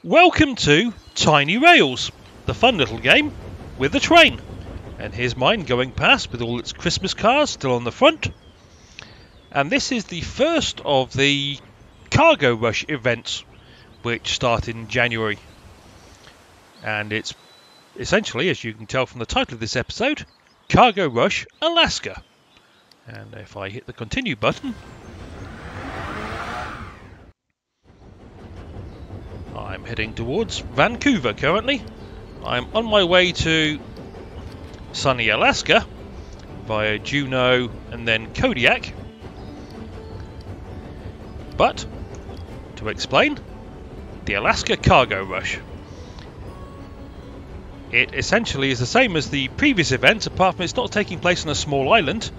Welcome to Tiny Rails, the fun little game with a train. And here's mine going past with all its Christmas cars still on the front. And this is the first of the cargo rush events, which start in January. And it's essentially, as you can tell from the title of this episode, Cargo Rush Alaska. And if I hit the continue button, I'm heading towards Vancouver currently. I'm on my way to sunny Alaska via Juneau and then Kodiak. But, to explain, the Alaska Cargo Rush. It essentially is the same as the previous event, apart from it's not taking place on a small island.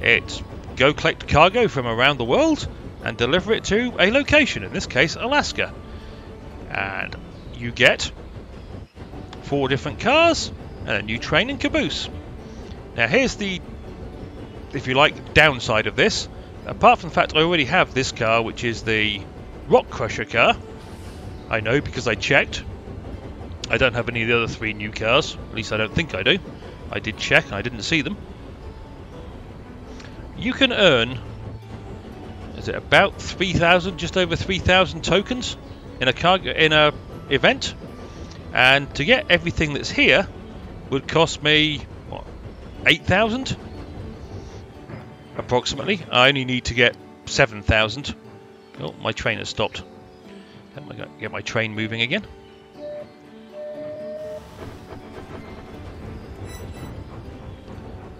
It's go collect cargo from around the world and deliver it to a location, in this case Alaska. And you get 4 different cars and a new train and caboose. Now here's the, if you like, downside of this. Apart from the fact I already have this car, which is the Rock Crusher car. I know because I checked. I don't have any of the other 3 new cars. At least I don't think I do. I did check and I didn't see them. You can earn, is it about 3,000, just over 3,000 tokens in a event, and to get everything that's here would cost me what, 8,000 approximately. I only need to get 7,000. Oh, my train has stopped. Let me get my train moving again.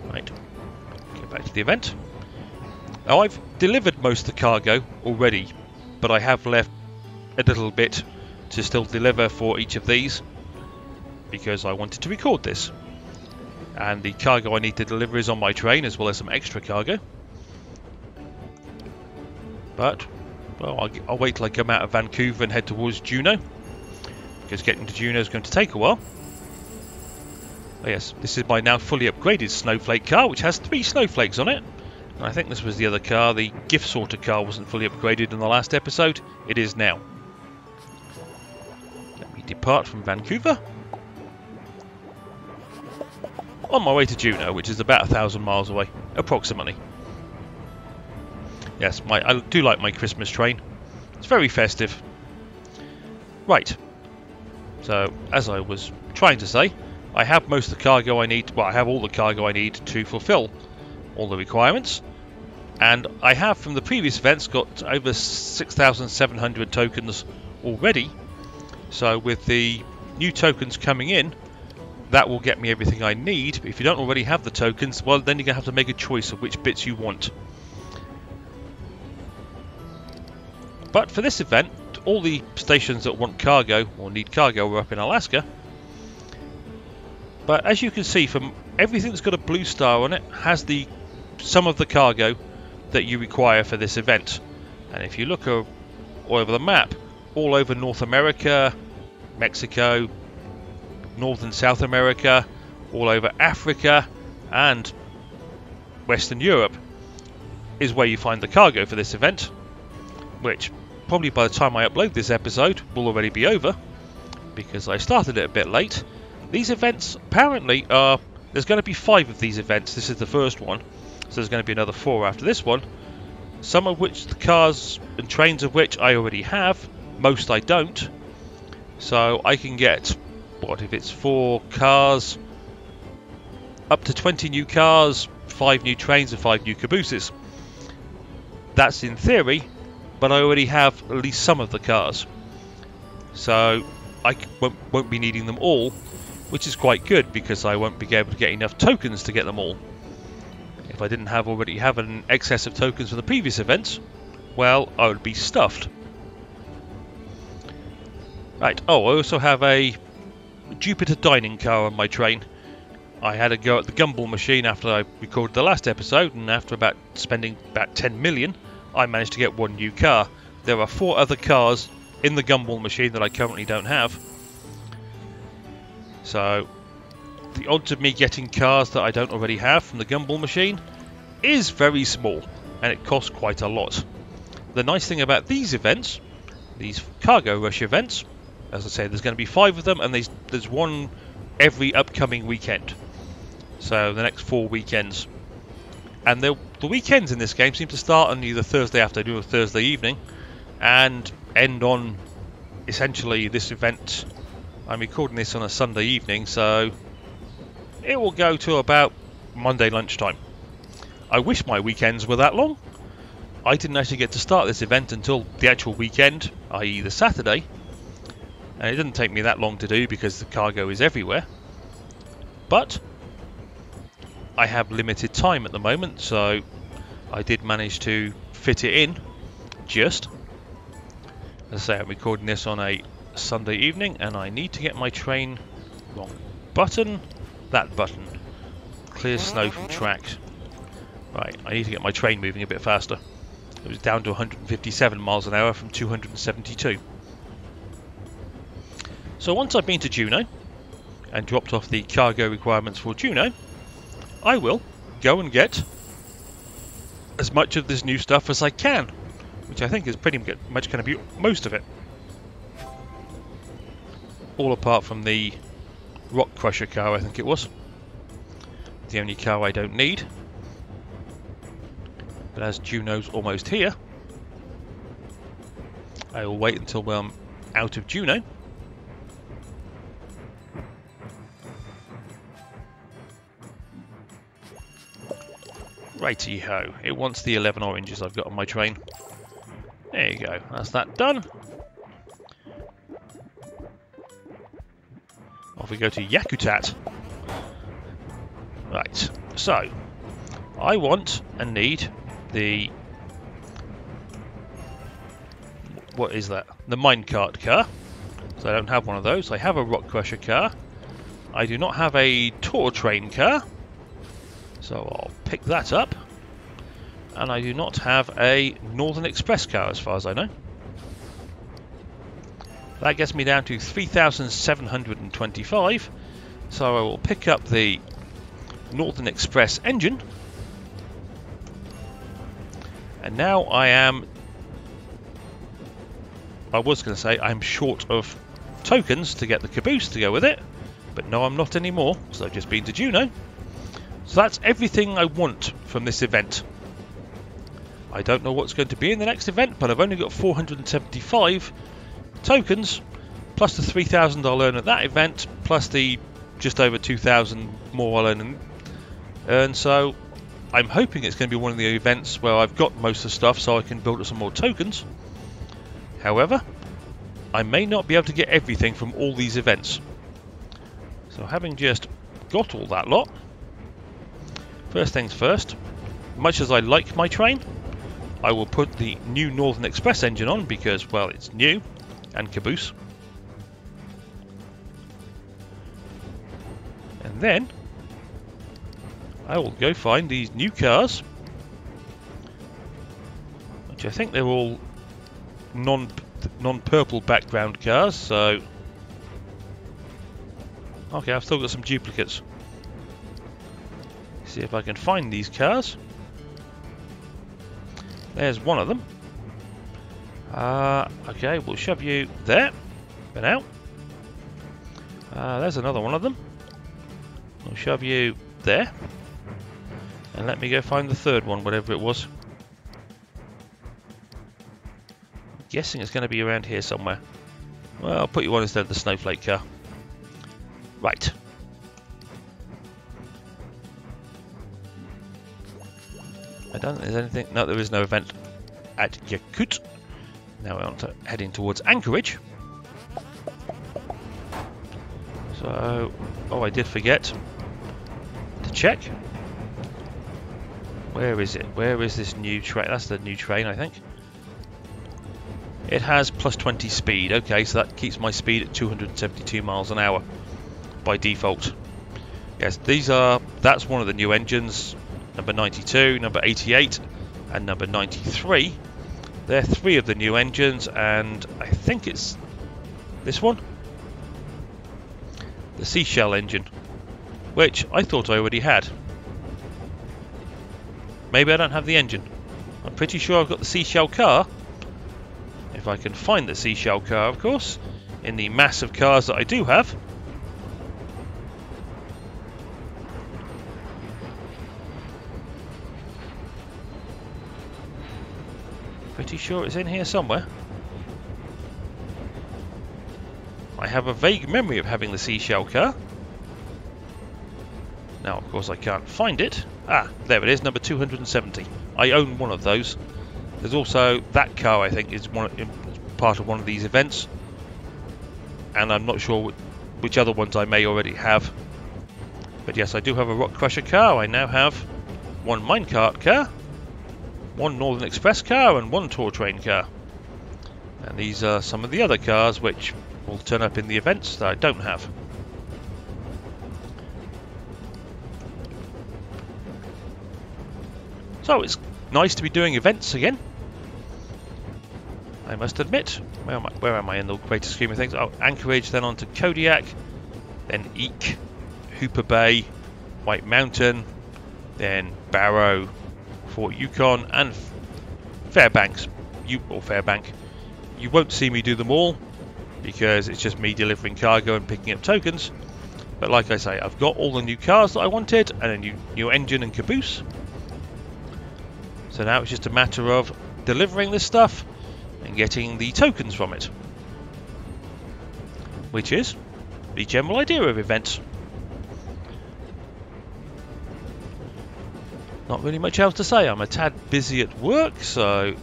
Right, get back to the event. Now I've delivered most of the cargo already, but I have left a little bit to still deliver for each of these because I wanted to record this. And the cargo I need to deliver is on my train, as well as some extra cargo. But, well, I'll wait till I come out of Vancouver and head towards Juneau, because getting to Juneau is going to take a while. Oh yes, this is my now fully upgraded snowflake car, which has 3 snowflakes on it. And I think this was the other car. The gift sorter car wasn't fully upgraded in the last episode. It is now. Let me depart from Vancouver. On my way to Juneau, which is about 1,000 miles away, approximately. Yes, I do like my Christmas train. It's very festive. Right. So, as I was trying to say, I have most of the cargo I need. Well, I have all the cargo I need to fulfill all the requirements. And I have, from the previous events, got over 6,700 tokens already. So with the new tokens coming in, that will get me everything I need. But if you don't already have the tokens, well, then you're going to have to make a choice of which bits you want. But for this event, all the stations that want cargo or need cargo are up in Alaska. But as you can see, from everything that's got a blue star on it has some of the cargo that you require for this event. And if you look all over the map, all over North America, Mexico, North and South America, all over Africa and Western Europe is where you find the cargo for this event, which probably by the time I upload this episode will already be over, because I started it a bit late. These events apparently are, there's going to be 5 of these events. This is the first one, so there's going to be another 4 after this one, some of which the cars and trains of which I already have, most I don't. So I can get, what if it's 4 cars, up to 20 new cars, 5 new trains and 5 new cabooses. That's in theory, but I already have at least some of the cars. So I won't be needing them all, which is quite good because I won't be able to get enough tokens to get them all. If I didn't already have an excess of tokens for the previous events, well, I would be stuffed. Right, oh, I also have a Jupiter dining car on my train. I had a go at the gumball machine after I recorded the last episode, and after spending about 10 million, I managed to get 1 new car. There are 4 other cars in the gumball machine that I currently don't have. So the odds of me getting cars that I don't already have from the gumball machine is very small, and it costs quite a lot. The nice thing about these events, these cargo rush events, As I say, there's going to be 5 of them, and there's one every upcoming weekend. So the next 4 weekends. And the weekends in this game seem to start on either Thursday afternoon or Thursday evening, and end on essentially this event. I'm recording this on a Sunday evening, so it will go to about Monday lunchtime. I wish my weekends were that long. I didn't actually get to start this event until the actual weekend, i.e. the Saturday. And it didn't take me that long to do because the cargo is everywhere. But I have limited time at the moment, so I did manage to fit it in just. As I say, I'm recording this on a Sunday evening, and I need to get my train wrong button. That button. Clears snow from tracks. Right, I need to get my train moving a bit faster. It was down to 157 miles an hour from 272. So once I've been to Juneau and dropped off the cargo requirements for Juneau, I will go and get as much of this new stuff as I can, which I think is pretty much going to be most of it. All apart from the rock crusher car, I think it was. The only car I don't need. But as Juneau's almost here, I will wait until I'm out of Juneau. Righty-ho, it wants the 11 oranges I've got on my train. There you go, that's that done. Off we go to Yakutat. Right, so I want and need the... what is that? The minecart car. So I don't have one of those. I have a rock crusher car. I do not have a tour train car. So I'll pick that up. And I do not have a Northern Express car as far as I know. That gets me down to 3,725. So I will pick up the Northern Express engine. And now I was going to say I'm short of tokens to get the caboose to go with it. But no, I'm not anymore. So I've just been to Juneau. So that's everything I want from this event. I don't know what's going to be in the next event, but I've only got 475 tokens, plus the 3,000 I'll earn at that event, plus the just over 2,000 more I'll earn. And so I'm hoping it's going to be one of the events where I've got most of the stuff so I can build up some more tokens. However, I may not be able to get everything from all these events. So having just got all that lot, first things first, much as I like my train, I will put the new Northern Express engine on because, well, it's new, and caboose. And then I will go find these new cars, which I think they're all non-purple background cars, so... okay, I've still got some duplicates. See if I can find these cars. There's one of them. Okay, we'll shove you there for now. There's another one of them. We'll shove you there. And let me go find the third one, whatever it was. I'm guessing it's going to be around here somewhere. Well, I'll put you on instead of the snowflake car. Right. I don't think there's anything. No, there is no event at Yakut. Now we're on to heading towards Anchorage. So, oh, I did forget to check. Where is it? Where is this new train? That's the new train, I think. It has plus 20 speed. Okay, so that keeps my speed at 272 miles an hour by default. Yes, that's one of the new engines. Number 92, number 88, and number 93. They're 3 of the new engines, and I think it's this one, the Seashell engine, which I thought I already had. Maybe I don't have the engine. I'm pretty sure I've got the Seashell car. If I can find the Seashell car, of course. in the mass of cars that I do have. Pretty sure it's in here somewhere. I have a vague memory of having the seashell car. Now, of course, I can't find it. Ah, there it is, number 270. I own one of those. There's also that car, I think, is part of one of these events. And I'm not sure which other ones I may already have. But yes, I do have a Rock Crusher car. I now have one minecart car, one Northern Express car, and one Tour Train car. And these are some of the other cars which will turn up in the events that I don't have. So it's nice to be doing events again, I must admit. Where am I in the greater scheme of things? Oh, Anchorage, then on to Kodiak, then Eek, Hooper Bay, White Mountain, then Barrow, Fort Yukon, and Fairbanks. Fairbank. You won't see me do them all because it's just me delivering cargo and picking up tokens. But like I say, I've got all the new cars that I wanted and a new engine and caboose. So now it's just a matter of delivering this stuff and getting the tokens from it, which is the general idea of events. Not really much else to say. I'm a tad busy at work, so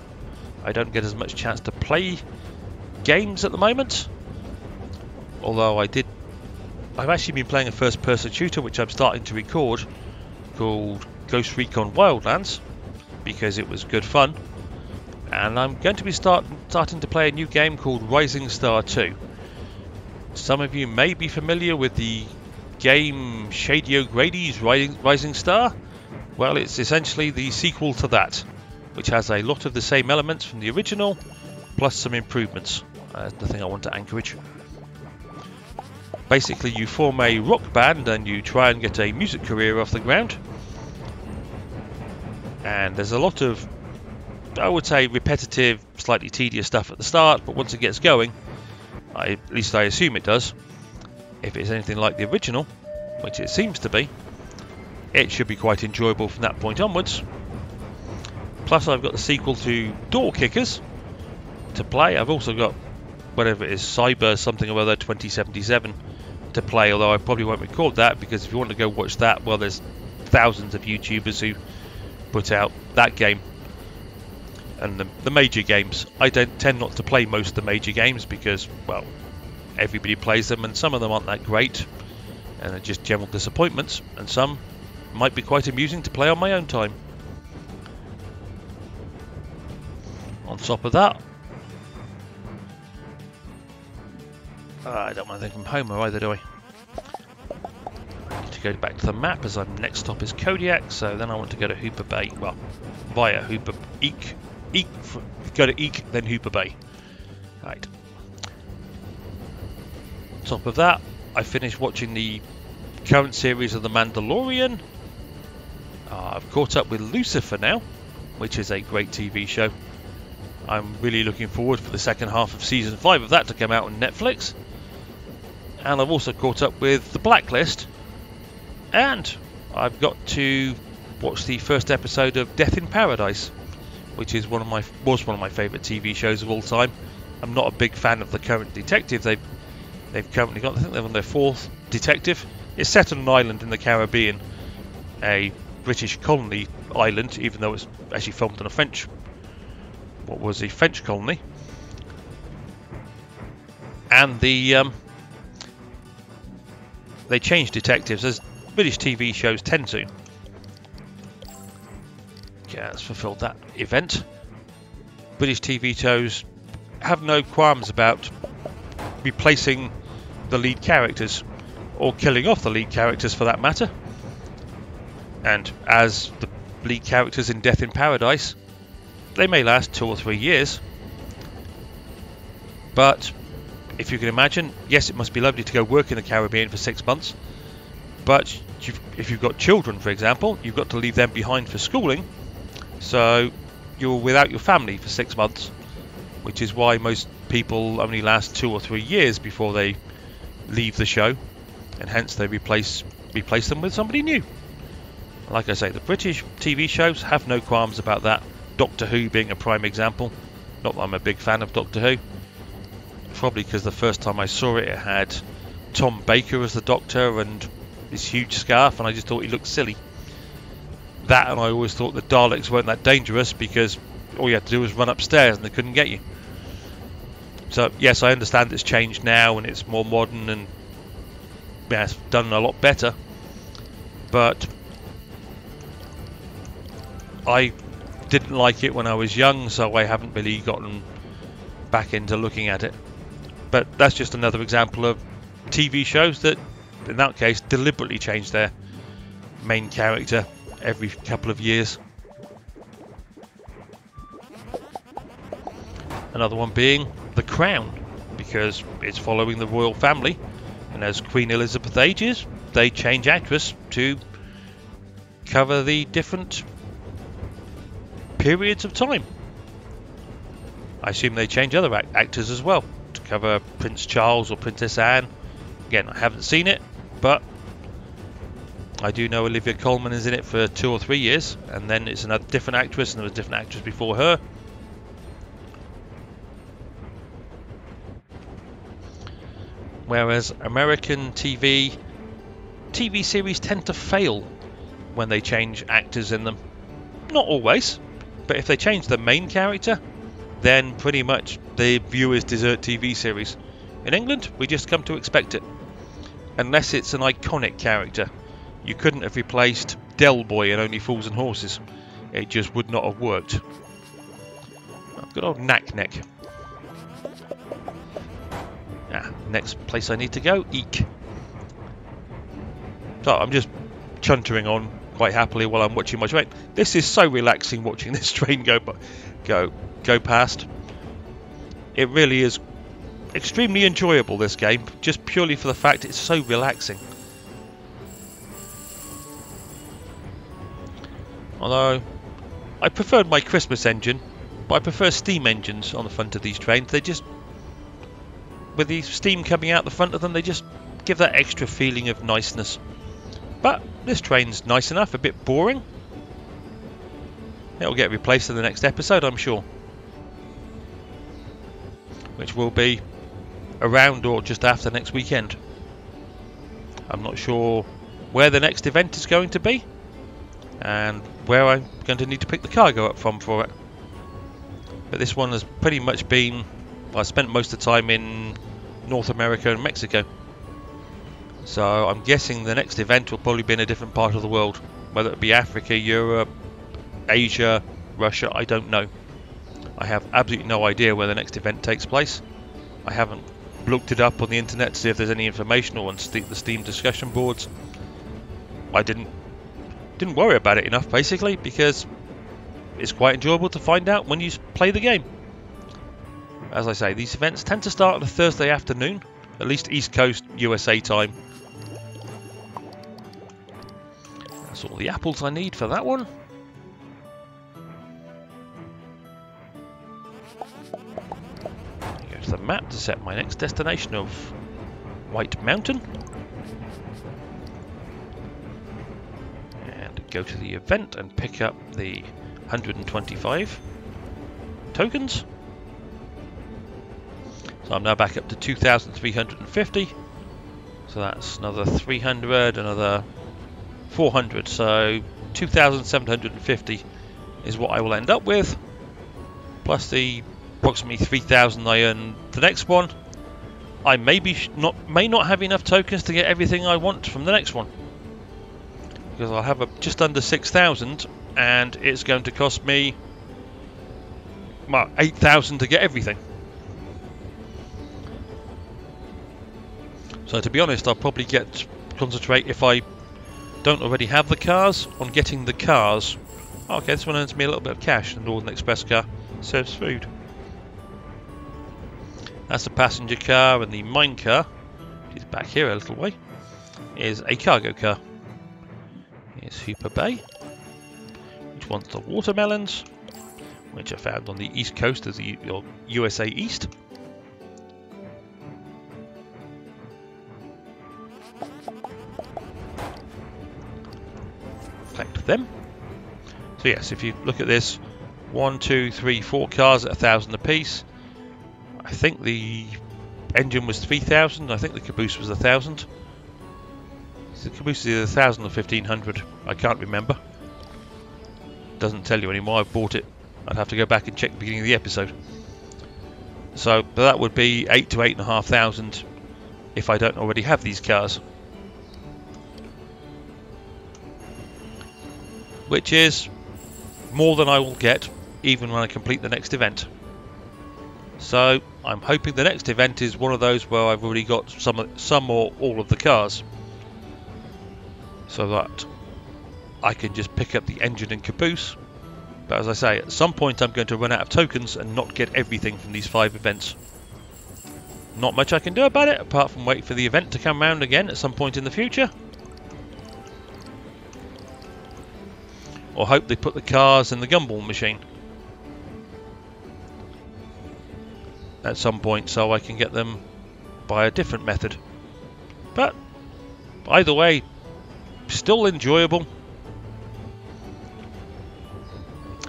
I don't get as much chance to play games at the moment. Although I've actually been playing a first-person shooter which I'm starting to record, called Ghost Recon Wildlands, because it was good fun. And I'm going to be starting to play a new game called Rising Star 2. Some of you may be familiar with the game Shady O'Grady's Rising Star. Well, it's essentially the sequel to that, which has a lot of the same elements from the original, plus some improvements. That's the thing I want to Anchorage. Basically, you form a rock band and you try and get a music career off the ground. And there's a lot of, I would say, repetitive, slightly tedious stuff at the start, but once it gets going, at least I assume it does, if it's anything like the original, which it seems to be, it should be quite enjoyable from that point onwards. Plus I've got the sequel to Door Kickers to play. I've also got whatever it is, Cyber something or other 2077 to play, although I probably won't record that, because if you want to go watch that, well, there's thousands of YouTubers who put out that game. And the major games, I tend not to play most of the major games because, well, everybody plays them and some of them aren't that great and are just general disappointments, and some might be quite amusing to play on my own time. On top of that, I don't want to think from Homer either, do I? I need to go back to the map as our next stop is Kodiak, so then I want to go to Hooper Bay, well, via Eek, go to Eek, then Hooper Bay. Right. On top of that, I finished watching the current series of The Mandalorian. I've caught up with Lucifer now, which is a great TV show. I'm really looking forward for the second half of season 5 of that to come out on Netflix. And I've also caught up with The Blacklist, and I've got to watch the first episode of Death in Paradise, which is one of my favourite TV shows of all time. I'm not a big fan of the current detective. They've currently got, I think they're on their 4th detective. It's set on an island in the Caribbean, a British colony island, even though it's actually filmed on a French colony. And they change detectives, as British TV shows tend to. Yeah, that's fulfilled that event. British TV shows have no qualms about replacing the lead characters, or killing off the lead characters for that matter. And as the lead characters in Death in Paradise, they may last 2 or 3 years. But if you can imagine, yes, it must be lovely to go work in the Caribbean for 6 months. But if you've got children, for example, you've got to leave them behind for schooling. So you're without your family for 6 months, which is why most people only last 2 or 3 years before they leave the show, and hence they replace them with somebody new. Like I say, the British TV shows have no qualms about that. Doctor Who being a prime example. Not that I'm a big fan of Doctor Who. Probably because the first time I saw it, it had Tom Baker as the Doctor and this huge scarf, and I just thought he looked silly. That, and I always thought the Daleks weren't that dangerous because all you had to do was run upstairs and they couldn't get you. So yes, I understand it's changed now and it's more modern and yeah, it's done a lot better. But I didn't like it when I was young, so I haven't really gotten back into looking at it. But that's just another example of TV shows that, in that case, deliberately change their main character every couple of years. Another one being The Crown, because it's following the royal family, and as Queen Elizabeth ages, they change actress to cover the different periods of time. I assume they change other actors as well to cover Prince Charles or Princess Anne. Again, I haven't seen it, but I do know Olivia Colman is in it for 2 or 3 years, and then it's another different actress, and there was a different actress before her. Whereas American TV series tend to fail when they change actors in them. Not always, but if they change the main character, then pretty much the viewers desert TV series. In England, we just come to expect it. Unless it's an iconic character. You couldn't have replaced Del Boy in Only Fools and Horses. It just would not have worked. Oh, good old Knack Neck. Next place I need to go, Eek. So I'm just chuntering on quite happily while I'm watching my train. This is so relaxing watching this train go past. It really is extremely enjoyable, this game, just purely for the fact it's so relaxing. Although I preferred my Christmas engine, but I prefer steam engines on the front of these trains. They just, with the steam coming out the front of them, they just give that extra feeling of niceness. But this train's nice enough, a bit boring. It'll get replaced in the next episode, I'm sure. Which will be around or just after next weekend. I'm not sure where the next event is going to be and where I'm going to need to pick the cargo up from for it. But this one has pretty much been, well, I spent most of the time in North America and Mexico. So I'm guessing the next event will probably be in a different part of the world. Whether it be Africa, Europe, Asia, Russia, I don't know. I have absolutely no idea where the next event takes place. I haven't looked it up on the internet to see if there's any information or on the Steam discussion boards. I didn't worry about it enough, basically, because it's quite enjoyable to find out when you play the game. As I say, these events tend to start on a Thursday afternoon, at least East Coast USA time. That's all the apples I need for that one. Go to the map to set my next destination of White Mountain. And go to the event and pick up the 125 tokens. So I'm now back up to 2,350. So that's another 300, another 400. So 2,750 is what I will end up with. Plus the approximately 3,000 I earn the next one. I may not have enough tokens to get everything I want from the next one. Because I'll have just under 6,000 and it's going to cost me, well, 8,000 to get everything. So to be honest, I'll probably concentrate, if I don't already have the cars, on getting the cars. Okay, this one earns me a little bit of cash. The Northern Express car serves food. That's the passenger car, and the mine car, which is back here a little way, is a cargo car. Here's Hooper Bay, which wants the watermelons, which are found on the east coast of the USA East. Collect them. So yes, if you look at this, 1, 2, 3, 4 cars at 1,000 apiece. I think the engine was 3,000. I think the caboose was 1,000. The caboose is either 1,000 or 1,500. I can't remember. Doesn't tell you anymore. I've bought it. I'd have to go back and check the beginning of the episode. So but that would be 8 to 8,500 if I don't already have these cars. Which is more than I will get even when I complete the next event. So I'm hoping the next event is one of those where I've already got some or all of the cars, so that I can just pick up the engine and caboose. But as I say, at some point I'm going to run out of tokens and not get everything from these 5 events. Not much I can do about it apart from wait for the event to come round again at some point in the future. Or hope they put the cars in the gumball machine at some point so I can get them by a different method. But either way, still enjoyable.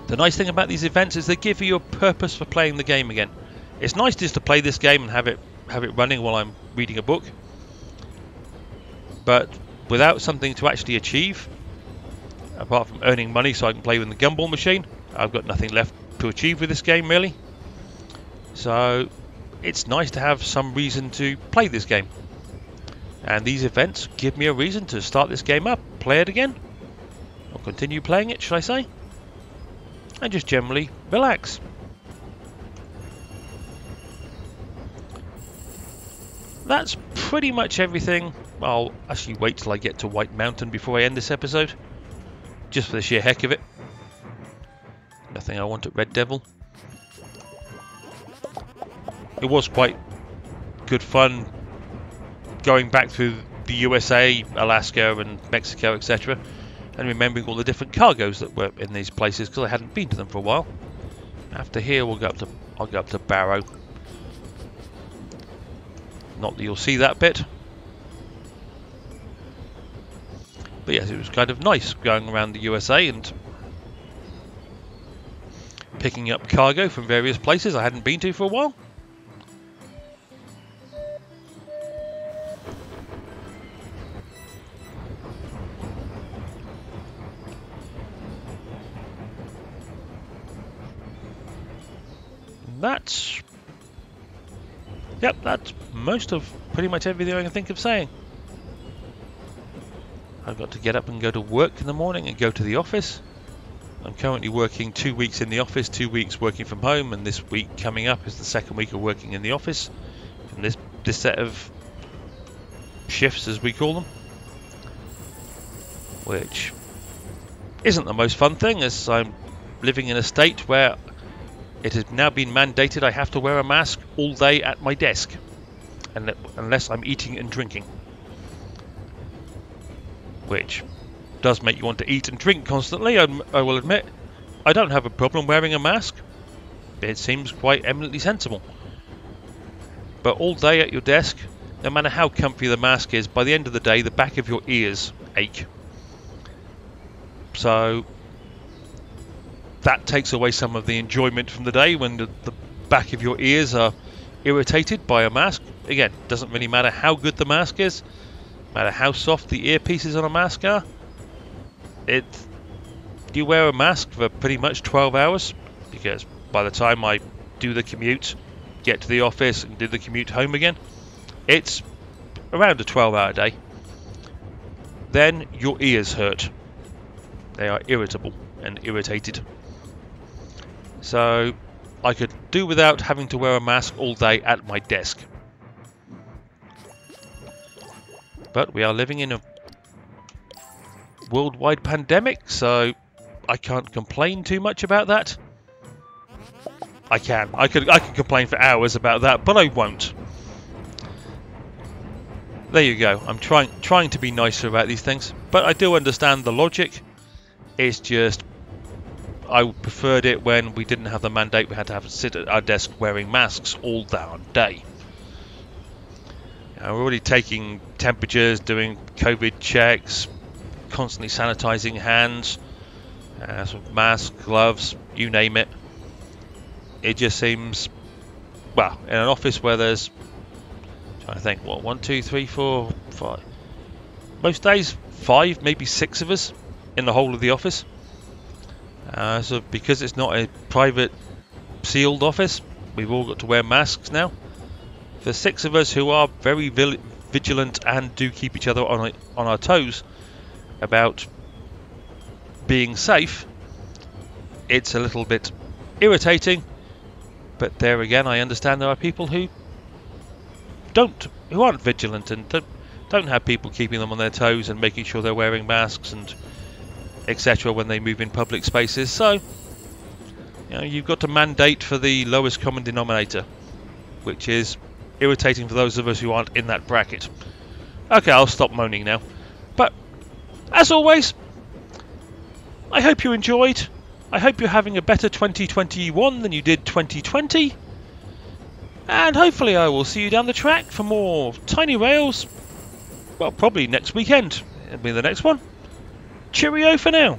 The nice thing about these events is they give you a purpose for playing the game again. It's nice just to play this game and have it running while I'm reading a book, but without something to actually achieve, apart from earning money so I can play with the gumball machine, I've got nothing left to achieve with this game really. So it's nice to have some reason to play this game, and these events give me a reason to start this game up, play it again, or continue playing it, should I say, and just generally relax. That's pretty much everything. I'll actually wait till I get to White Mountain before I end this episode, just for the sheer heck of it. Nothing I want at Red Devil. It was quite good fun going back through the USA, Alaska and Mexico, etc., and remembering all the different cargoes that were in these places because I hadn't been to them for a while. After here I'll go up to Barrow. Not that you'll see that bit. But yes, it was kind of nice going around the USA and picking up cargo from various places I hadn't been to for a while. That's most of pretty much everything I can think of saying. I've got to get up and go to work in the morning and go to the office. I'm currently working 2 weeks in the office, 2 weeks working from home, and this week coming up is the second week of working in the office from this set of shifts, as we call them, which isn't the most fun thing, as I'm living in a state where it has now been mandated I have to wear a mask all day at my desk, unless I'm eating and drinking, which does make you want to eat and drink constantly. I will admit, I don't have a problem wearing a mask. It seems quite eminently sensible. But all day at your desk, no matter how comfy the mask is, by the end of the day the back of your ears ache. So that takes away some of the enjoyment from the day when the back of your ears are irritated by a mask. Again, doesn't really matter how good the mask is, no matter how soft the earpieces on a mask are. You wear a mask for pretty much 12 hours, because by the time I do the commute, get to the office and do the commute home again, it's around a 12-hour day. Then your ears hurt. They are irritable and irritated. So I could do without having to wear a mask all day at my desk. But we are living in a worldwide pandemic, so I can't complain too much about that. I could complain for hours about that, but I won't. There you go. I'm trying to be nicer about these things, but I do understand the logic. It's just I preferred it when we didn't have the mandate. We had to sit at our desk wearing masks all damn day. We're already taking temperatures, doing COVID checks, constantly sanitizing hands, sort of masks, gloves, you name it. It just seems, well, in an office where there's, I'm trying to think, what, 1, 2, 3, 4, 5. Most days, 5, maybe 6 of us in the whole of the office. So because it's not a private sealed office, we've all got to wear masks now. For 6 of us who are very vigilant and do keep each other on our toes about being safe, it's a little bit irritating. But there again, I understand there are people who aren't vigilant and don't have people keeping them on their toes and making sure they're wearing masks and etc. when they move in public spaces. So, you've got to mandate for the lowest common denominator, which is irritating for those of us who aren't in that bracket. Okay, I'll stop moaning now. But as always, I hope you enjoyed. I hope you're having a better 2021 than you did 2020. And hopefully I will see you down the track for more Tiny Rails. Well, probably next weekend. It'll be the next one. Cheerio for now.